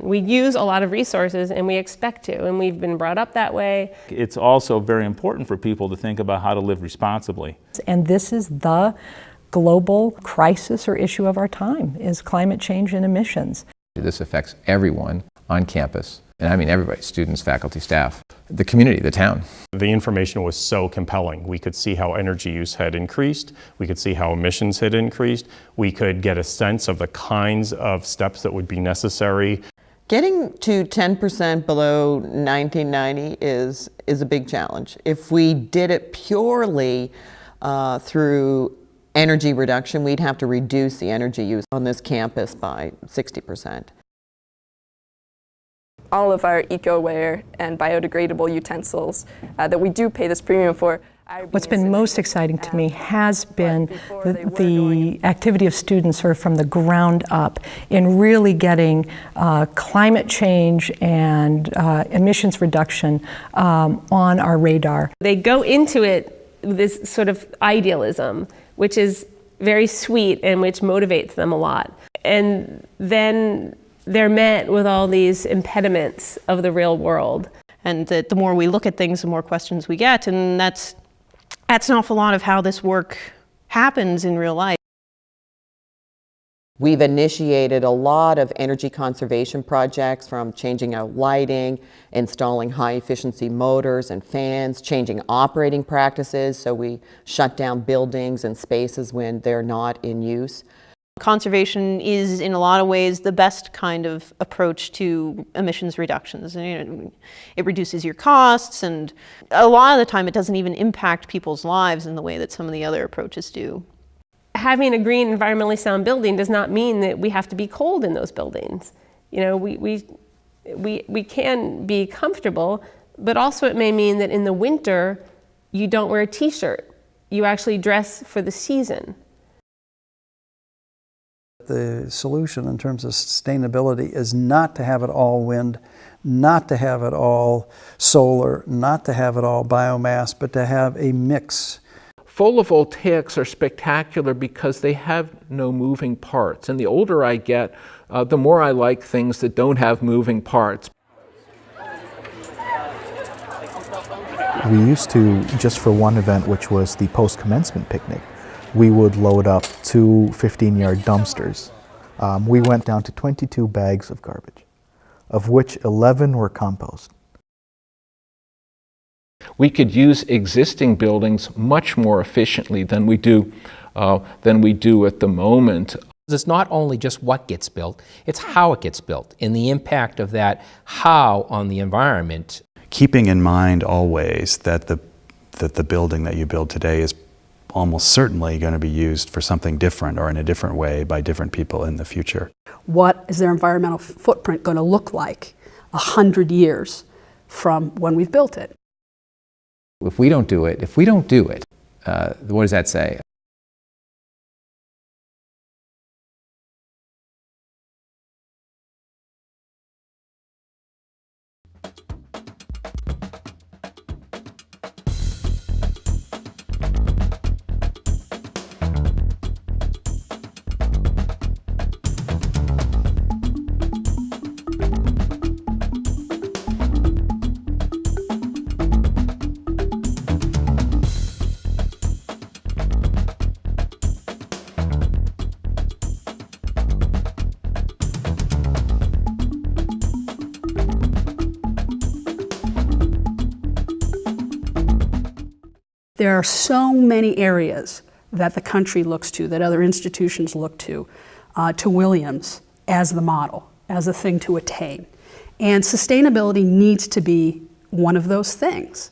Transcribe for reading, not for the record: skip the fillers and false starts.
We use a lot of resources and we expect to, and we've been brought up that way. It's also very important for people to think about how to live responsibly. And this is the global crisis or issue of our time, is climate change and emissions. This affects everyone on campus, and I mean everybody, students, faculty, staff, the community, the town. The information was so compelling. We could see how energy use had increased, we could see how emissions had increased, we could get a sense of the kinds of steps that would be necessary. Getting to 10% below 1990 is a big challenge. If we did it purely through energy reduction, we'd have to reduce the energy use on this campus by 60%. All of our eco-ware and biodegradable utensils that we do pay this premium for. What's been most exciting to me has been the activity of students sort of from the ground up in really getting climate change and emissions reduction on our radar. They go into it with this sort of idealism, which is very sweet and which motivates them a lot. And then they're met with all these impediments of the real world. And the more we look at things, the more questions we get, and that's an awful lot of how this work happens in real life. We've initiated a lot of energy conservation projects, from changing out lighting, installing high-efficiency motors and fans, changing operating practices so we shut down buildings and spaces when they're not in use. Conservation is, in a lot of ways, the best kind of approach to emissions reductions. It reduces your costs, and a lot of the time it doesn't even impact people's lives in the way that some of the other approaches do. Having a green, environmentally sound building does not mean that we have to be cold in those buildings. You know, we can be comfortable, but also it may mean that in the winter you don't wear a t-shirt. You actually dress for the season. The solution in terms of sustainability is not to have it all wind, not to have it all solar, not to have it all biomass, but to have a mix. Photovoltaics are spectacular because they have no moving parts. And the older I get, the more I like things that don't have moving parts. We used to, just for one event, which was the post-commencement picnic, we would load up 2 15-yard dumpsters. We went down to 22 bags of garbage, of which 11 were compost. We could use existing buildings much more efficiently than we do at the moment. It's not only just what gets built, it's how it gets built and the impact of that how on the environment. Keeping in mind always that the building that you build today is almost certainly going to be used for something different or in a different way by different people in the future. What is their environmental footprint going to look like 100 years from when we've built it? If we don't do it, what does that say? There are so many areas that the country looks to, that other institutions look to Williams as the model, as a thing to attain. And sustainability needs to be one of those things.